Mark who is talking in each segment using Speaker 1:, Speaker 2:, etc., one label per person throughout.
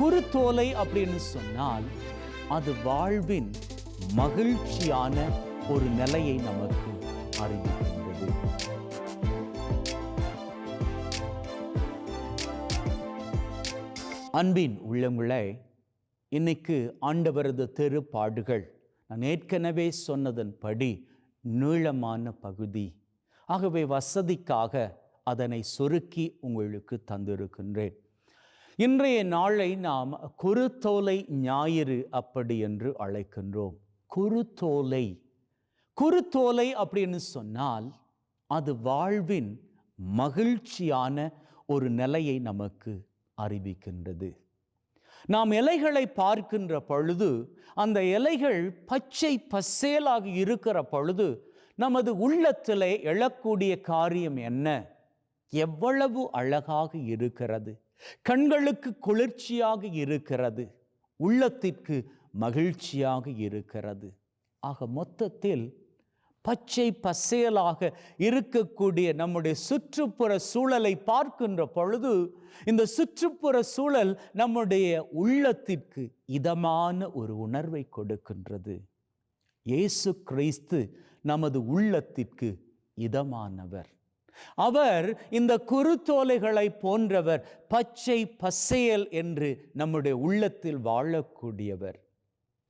Speaker 1: குருத்தோலை அப்படின்னு சொன்னால் அது வாழ்வின் மகிழ்ச்சியான ஒரு நிலையை நமக்கு அறிவிக்கின்றது. அன்பின் உள்ளங்களே, இன்னைக்கு ஆண்டவரது திருப்பாடுகள் நான் ஏற்கனவே சொன்னதன்படி நீளமான பகுதி. ஆகவே வசதிக்காக அதனை சுருக்கி உங்களுக்கு தந்திருக்கின்றேன். இன்றைய நாளை நாம் குருத்தோலை ஞாயிறு அப்படி என்று அழைக்கின்றோம். குருத்தோலை குருத்தோலை அப்படின்னு சொன்னால் அது வாழ்வின் மகிழ்ச்சியான ஒரு நிலையை நமக்கு அறிவிக்கின்றது. நாம் இலைகளை பார்க்கின்ற பொழுது அந்த இலைகள் பச்சை பசேலாக இருக்கிற பொழுது நமது உள்ளத்திலே எழக்கூடிய காரியம் என்ன? எவ்வளவு அழகாக இருக்கிறது, கண்களுக்கு குளிர்ச்சியாக இருக்கிறது, உள்ளத்திற்கு மகிழ்ச்சியாக இருக்கிறது. ஆக மொத்தத்தில் பச்சை பசேலாக இருக்கக்கூடிய நம்முடைய சுற்றுப்புற சூழலை பார்க்கின்ற பொழுது இந்த சுற்றுப்புற சூழல் நம்முடைய உள்ளத்திற்கு இதமான ஒரு உணர்வை கொடுக்கின்றது. இயேசு கிறிஸ்து நமது உள்ளத்திற்கு இதமானவர். அவர் இந்த குருத்தோலைகளை போன்றவர், பச்சை பசேல் என்று நம்முடைய உள்ளத்தில் வாழக்கூடியவர்.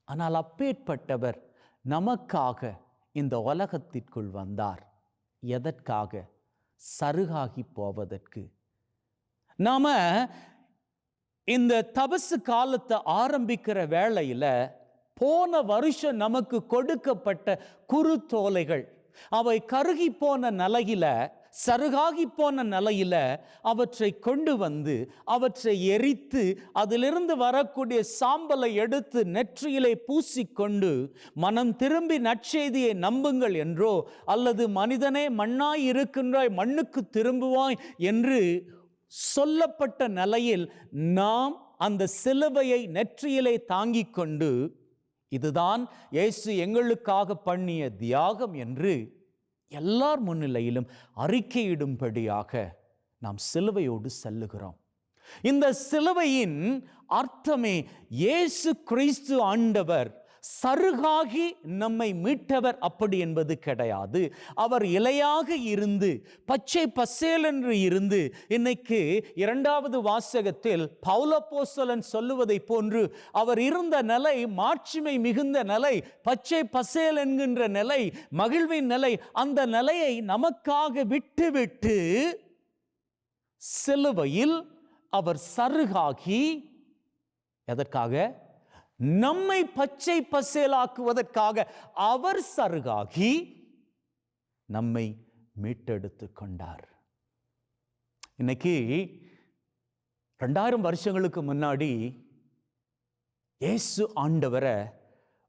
Speaker 1: ஆனால் அப்பேற்பட்டவர் நமக்காக இந்த உலகத்திற்குள் வந்தார். எதற்காக? சருகாகி போவதற்கு. நாம இந்த தபசு காலத்தை ஆரம்பிக்கிற வேளையில போன வருஷம் நமக்கு கொடுக்கப்பட்ட குருத்தோலைகள் அவை கருகி போன நிலையில, சருகாகி போன நிலையில அவற்றை கொண்டு வந்து அவற்றை எரித்து அதிலிருந்து வரக்கூடிய சாம்பலை எடுத்து நெற்றியிலே பூசிக்கொண்டு மனம் திரும்பி நற்செய்தியை நம்புங்கள் என்றோ அல்லது மனிதனே மண்ணாய் இருக்கின்றாய் மண்ணுக்கு திரும்புவாய் என்று சொல்லப்பட்ட நிலையில் நாம் அந்த சிலுவையை நெற்றியிலே தாங்கிக் கொண்டு இதுதான் இயேசு எங்களுக்காக பண்ணிய தியாகம் என்று எல்லார் முன்னிலையிலும் அறிக்கையிடும்படியாக நாம் சிலுவையோடு செல்லுகிறோம். இந்த சிலுவையின் அர்த்தமே இயேசு கிறிஸ்து ஆண்டவர் சருகாகி நம்மை மீட்டவர் அப்படி என்பது கிடையாது. அவர் இலையாக இருந்து பச்சை பசேல் என்று இருந்து, இன்னைக்கு 2வது வாசகத்தில் பவுல் அப்போஸ்தலன் சொல்லுவதை போன்று அவர் இருந்த நிலை மாட்சிமை மிகுந்த நிலை, பச்சை பசேல் என்கின்ற நிலை, மகிழ்வின் நிலை. அந்த நிலையை நமக்காக விட்டுவிட்டு சிலுவையில் அவர் சருகாகி, எதற்காக? நம்மை பச்சை பசேலாக்குவதற்காக அவர் சருகாகி நம்மை மீட்டெடுத்து கொண்டார். இன்னைக்கு 2000 வருஷங்களுக்கு முன்னாடி இயேசு ஆண்டவரை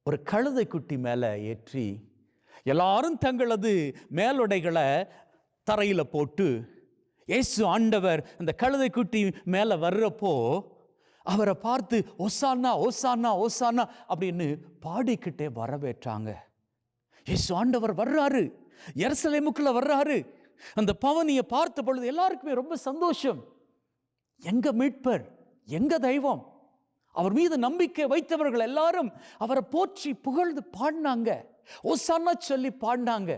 Speaker 1: ஒரு கழுதை குட்டி மேலே ஏற்றி எல்லாரும் தங்களது மேலுடைகளை தரையில் போட்டு இயேசு ஆண்டவர் அந்த கழுதை குட்டி மேலே வர்றப்போ அவரை பார்த்து ஓசானா ஓசானா ஓசானா அப்படின்னு பாடிக்கிட்டே வரவேற்றாங்க. இயேசு ஆண்டவர் வர்றாரு, எருசலேமுக்குள்ள வர்றாரு. அந்த பவனியை பார்த்த பொழுது எல்லாருக்குமே ரொம்ப சந்தோஷம். எங்க மீட்பர், எங்க தெய்வம், அவர் மீது நம்பிக்கை வைத்தவர்கள் எல்லாரும் அவரை போற்றி புகழ்ந்து பாடினாங்க, ஓசானா சொல்லி பாடினாங்க.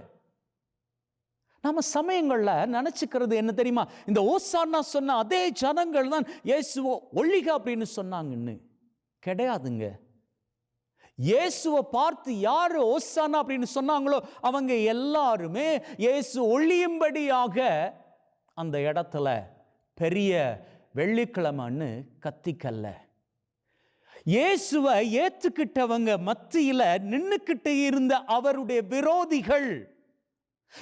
Speaker 1: நம்ம சமயங்களில் நினச்சிக்கிறது என்ன தெரியுமா? இந்த ஓசானா சொன்ன அதே ஜனங்கள் தான் இயேசுவோ ஒழிக அப்படின்னு சொன்னாங்கன்னு. கிடையாதுங்க. இயேசுவை பார்த்து யார் ஓசானா அப்படின்னு சொன்னாங்களோ அவங்க எல்லாருமே இயேசு ஒழியும்படியாக அந்த இடத்துல பெரிய வெள்ளிக்கிழமைன்னு கத்திக்கல்ல. இயேசுவை ஏற்றுக்கிட்டவங்க மத்தியில் நின்னுக்கிட்டு இருந்த அவருடைய விரோதிகள்,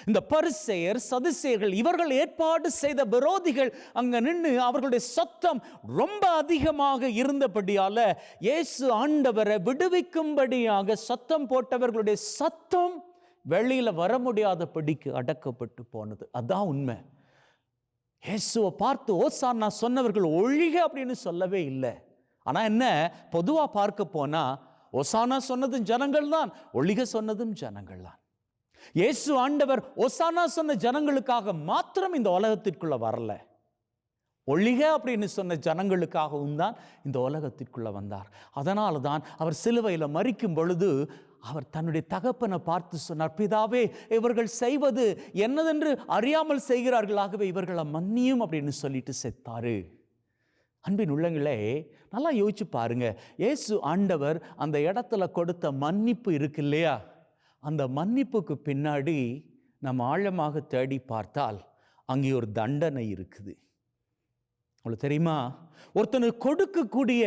Speaker 1: இந்த பரிசேயர் சதுசேயர்கள், இவர்கள் ஏற்பாடு செய்த விரோதிகள் அங்க நின்று அவர்களுடைய சத்தம் ரொம்ப அதிகமாக இருந்தபடியால இயேசு ஆண்டவரை விடுவிக்கும்படியாக சத்தம் போட்டவர்களுடைய சத்தம் வெளியில வர முடியாதபடிக்கு அடக்கப்பட்டு போனது. அதான் உண்மை. இயேசுவை பார்த்து ஓசானா சொன்னவர்கள் ஒழிக அப்படின்னு சொல்லவே இல்லை. ஆனா என்ன, பொதுவா பார்க்க போனா ஓசானா சொன்னதும் ஜனங்கள் தான், ஒழிக சொன்னதும் ஜனங்கள் தான். இயேசு ஆண்டவர் ஓசானா சொன்ன ஜனங்களுக்காக மாத்திரம் இந்த உலகத்திற்குள்ள வரல. ஒழிக அப்படின்னு சொன்ன ஜனங்களுக்காகவும் தான் இந்த உலகத்திற்குள்ள வந்தார். அதனால தான் அவர் சிலுவையில் மரிக்கும் பொழுது அவர் தன்னுடைய தகப்பனை பார்த்து சொன்னார், பிதாவே, இவர்கள் செய்வது என்னதென்று அறியாமல் செய்கிறார்களாகவே இவர்களை மன்னியும் அப்படின்னு சொல்லிட்டு செத்தாரு. அன்பின் உள்ளங்களே, நல்லா யோசிச்சு பாருங்க. இயேசு ஆண்டவர் அந்த இடத்துல கொடுத்த மன்னிப்பு இருக்கு இல்லையா, அந்த மன்னிப்புக்கு பின்னாடி நம்ம ஆழமாக தேடி பார்த்தால் அங்கே ஒரு தண்டனை இருக்குது. உங்களுக்கு தெரியுமா, ஒருத்தனுக்கு கொடுக்கக்கூடிய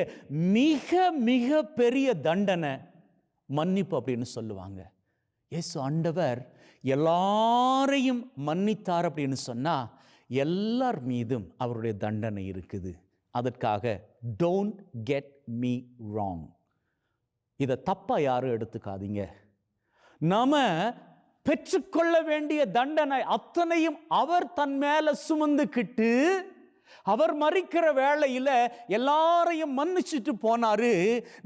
Speaker 1: மிக மிக பெரிய தண்டனை மன்னிப்பு அப்படின்னு சொல்லுவாங்க. இயேசு ஆண்டவர் எல்லாரையும் மன்னித்தார் அப்படின்னு சொன்னா எல்லார் மீதும் அவருடைய தண்டனை இருக்குது. அதற்காக டோன்ட் கெட் மீ ராங், இதை தப்பா யாரும் எடுத்துக்காதீங்க. நாம பெற்றுக்கொள்ள வேண்டிய தண்டனை அத்தனையும் அவர் தன் மேல சுமந்துக்கிட்டு அவர் மரிக்கிற வேளையில எல்லாரையும் மன்னிச்சுட்டு போனாரு.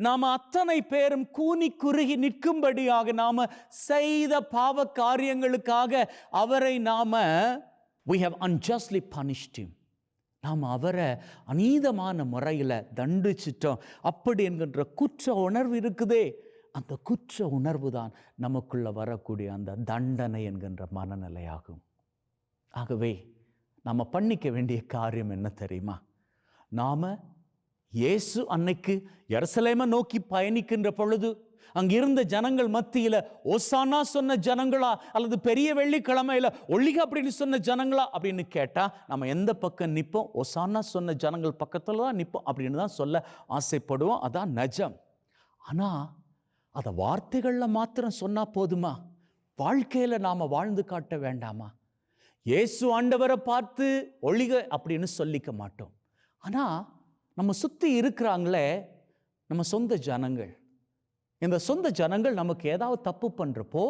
Speaker 1: நாம அத்தனை பேரும் கூனி குறுகி நிற்கும்படியாக நாம செய்த பாவ காரியங்களுக்காக அவரை we have unjustly punished him. நாம் அவரை அநீதமான முறையில் தண்டிச்சிட்டோம். அப்படி என்கின்ற குற்ற உணர்வு இருக்குதே, அந்த குற்ற உணர்வு தான் நமக்குள்ள வரக்கூடிய அந்த தண்டனை என்கின்ற மனநிலையாகும். ஆகவே நம்ம பண்ணிக்க வேண்டிய காரியம் என்ன தெரியுமா, நாம இயேசு அன்னைக்கு எருசலேமை நோக்கி பயணிக்கின்ற பொழுது அங்கிருந்த ஜனங்கள் மத்தியில் ஓசானா சொன்ன ஜனங்களா அல்லது பெரிய வெள்ளிக்கிழமையில ஒழிக அப்படின்னு சொன்ன ஜனங்களா அப்படின்னு கேட்டா நம்ம எந்த பக்கம் நிற்போம்? ஓசானா சொன்ன ஜனங்கள் பக்கத்துல தான் நிற்போம் அப்படின்னு தான் சொல்ல ஆசைப்படுவோம். அதான் நிஜம். ஆனா அதை வார்த்தைகள்ல மாத்திரம் சொன்னா போதுமா? வாழ்க்கையில நாம வாழ்ந்து காட்ட வேண்டாமா? இயேசு ஆண்டவரை பார்த்து ஒழிக அப்படின்னு சொல்லிக்க மாட்டோம். ஆனா நம்ம சுத்தி இருக்கிறாங்களே நம்ம சொந்த ஜனங்கள், இந்த சொந்த ஜனங்கள் நமக்கு ஏதாவது தப்பு பண்ணுறப்போ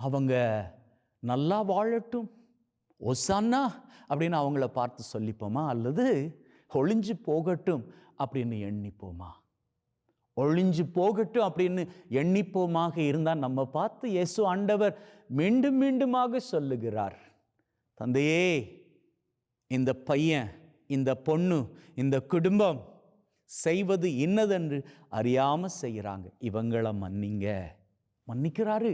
Speaker 1: அவங்க நல்லா வாழட்டும் ஒசானா அப்படின்னு அவங்கள பார்த்து சொல்லிப்போமா, அல்லது ஒளிஞ்சு போகட்டும் அப்படின்னு எண்ணிப்போமா? ஒளிஞ்சு போகட்டும் அப்படின்னு எண்ணிப்போமாக இருந்தால் நம்ம பார்த்து இயேசு ஆண்டவர் மீண்டும் மீண்டுமாக சொல்லுகிறார், தந்தையே, இந்த பையன், இந்த பொண்ணு, இந்த குடும்பம் செய்வது இன்னதென்று அறியாம செய்கிறாங்க, இவங்களை மன்னிங்க. மன்னிக்கிறாரு.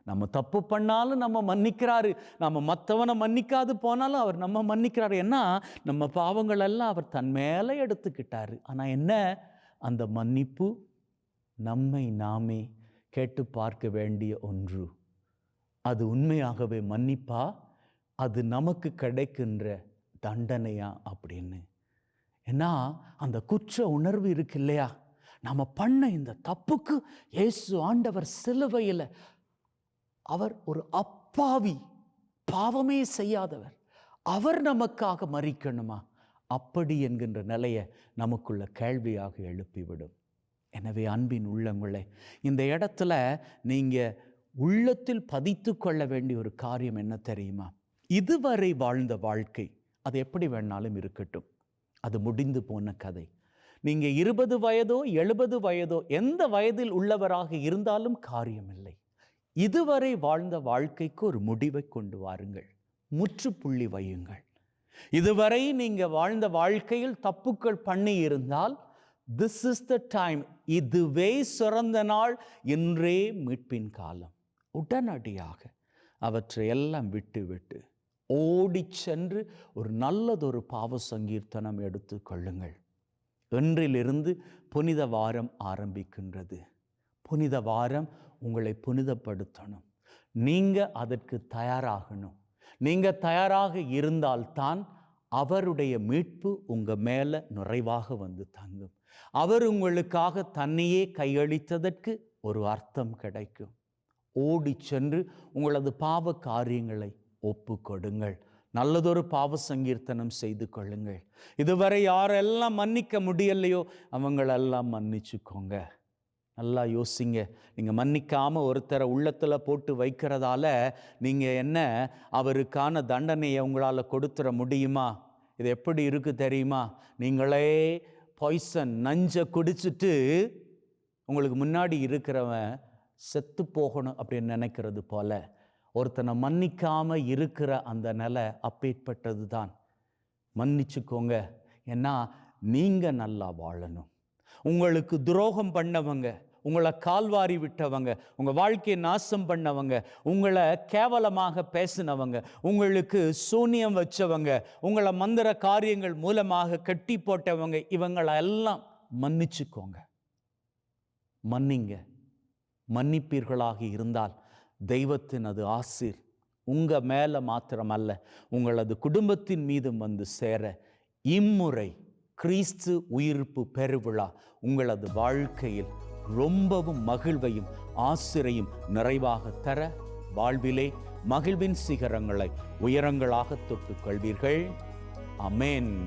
Speaker 1: நம்ம தப்பு பண்ணாலும் நம்ம மன்னிக்கிறாரு. நம்ம மற்றவனை மன்னிக்காது போனாலும் அவர் நம்ம மன்னிக்கிறாரு. ஏன்னா நம்ம பாவங்கள் எல்லாம் அவர் தன் மேலே எடுத்துக்கிட்டாரு. ஆனால் என்ன, அந்த மன்னிப்பு நம்மை நாமே கேட்டு பார்க்க வேண்டிய ஒன்று. அது உண்மையாகவே மன்னிப்பா, அது நமக்கு கிடைக்கின்ற தண்டனையா அப்படின்னு. ஏன்னா அந்த குற்ற உணர்வு இருக்கு இல்லையா, நம்ம பண்ண இந்த தப்புக்கு இயேசு ஆண்டவர் சிலுவையில் அவர் ஒரு அப்பாவி, பாவமே செய்யாதவர், அவர் நமக்காக மரிக்கணுமா? அப்படி என்கின்ற நிலையை நமக்குள்ள கேள்வியாக எழுப்பிவிடும். எனவே அன்பின் உள்ளங்களே, இந்த இடத்துல நீங்க உள்ளத்தில் பதித்து கொள்ள வேண்டிய ஒரு காரியம் என்ன தெரியுமா? இதுவரை வாழ்ந்த வாழ்க்கை அது எப்படி வேணாலும் இருக்கட்டும், அது முடிந்து போன கதை. நீங்க 20 வயதோ 70 வயதோ எந்த வயதில் உள்ளவராக இருந்தாலும் காரியமில்லை. இதுவரை வாழ்ந்த வாழ்க்கைக்கு ஒரு முடிவை கொண்டு வாருங்கள், முற்றுப்புள்ளி வையுங்கள். இதுவரை நீங்க வாழ்ந்த வாழ்க்கையில் தப்புக்கள் பண்ணி இருந்தால் திஸ் இஸ் த டைம், இதுவே சிறந்த நாள், இன்றே மீட்பின் காலம். உடனடியாக அவற்றை எல்லாம் விட்டு விட்டு ஓடி சென்று ஒரு நல்லதொரு பாவ சங்கீர்த்தனம் எடுத்து கொள்ளுங்கள். இன்றிலிருந்து புனித வாரம் ஆரம்பிக்கின்றது. புனித வாரம் உங்களை புனிதப்படுத்தணும். நீங்க அதற்கு தயாராகணும். நீங்க தயாராக இருந்தால்தான் அவருடைய மீட்பு உங்க மேல நிறைவாக வந்து தங்கும். அவர் உங்களுக்காக தன்னையே கையளித்ததற்கு ஒரு அர்த்தம் கிடைக்கும். ஓடி சென்று உங்களது பாவ காரியங்களை ஒப்பு கொடுங்கள். நல்லதொரு பாவ சங்கீர்த்தனம் செய்து கொள்ளுங்கள். இதுவரை யாரெல்லாம் மன்னிக்க முடியலையோ அவங்களெல்லாம் மன்னிச்சுக்கோங்க. நல்லா யோசிங்க. நீங்கள் மன்னிக்காமல் ஒருத்தரை உள்ளத்தில் போட்டு வைக்கிறதால நீங்கள் என்ன அவருக்கான தண்டனையை உங்களால் கொடுத்துட முடியுமா? இது எப்படி இருக்குது தெரியுமா? நீங்களே பாய்சன், நஞ்சை குடிச்சிட்டு உங்களுக்கு முன்னாடி இருக்கிறவன் செத்து போகணும் அப்படின்னு நினைக்கிறது போல ஒருத்தனை மன்னிக்காமல் இருக்கிற அந்த நிலை அப்பேற்பட்டது தான். மன்னிச்சுக்கோங்க. ஏன்னா நீங்கள் நல்லா வாழணும். உங்களுக்கு துரோகம் பண்ணவங்க, உங்களை கால்வாரி விட்டவங்க, உங்கள் வாழ்க்கையை நாசம் பண்ணவங்க, உங்களை கேவலமாக பேசினவங்க, உங்களுக்கு சூனியம் வச்சவங்க, உங்களை மந்திர காரியங்கள் மூலமாக கட்டி போட்டவங்க, இவங்களெல்லாம் மன்னிச்சுக்கோங்க. மன்னிங்க. மன்னிப்பீர்களாக இருந்தால் தெய்வத்தின் அது ஆசீர் உங்கள் மேலே மாத்திரமல்ல, உங்களது குடும்பத்தின் மீதும் வந்து சேர இம்முறை கிறிஸ்து உயிர்ப்பு பெருவிழா உங்களது வாழ்க்கையில் ரொம்பவும் மகிழ்வையும் ஆசிரையும் நிறைவாக தர, வாழ்விலே மகிழ்வின் சிகரங்களை உயரங்களாக தொட்டுக் கொள்வீர்கள். அமேன்.